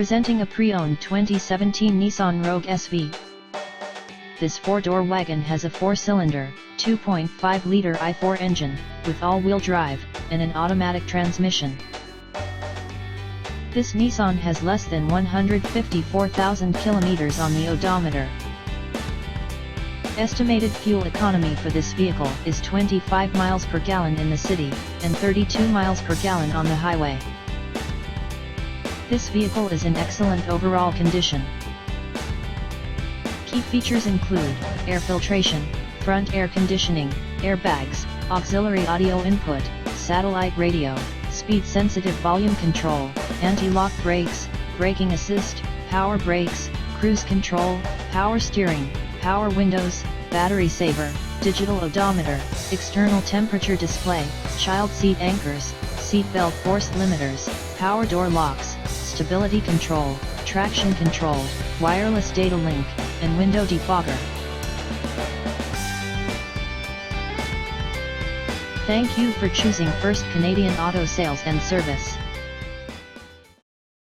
Presenting a pre-owned 2017 Nissan Rogue SV. This four-door wagon has a four-cylinder, 2.5-liter i4 engine, with all-wheel drive, and an automatic transmission. This Nissan has less than 154,000 kilometers on the odometer. Estimated fuel economy for this vehicle is 25 miles per gallon in the city, and 32 miles per gallon on the highway. This vehicle is in excellent overall condition. Key features include air filtration, front air conditioning, airbags, auxiliary audio input, satellite radio, speed-sensitive volume control, anti-lock brakes, braking assist, power brakes, cruise control, power steering, power windows, battery saver, digital odometer, external temperature display, child seat anchors, seat belt force limiters, power door locks, stability control, traction control, wireless data link, and window defogger. Thank you for choosing First Canadian Auto Sales and Service.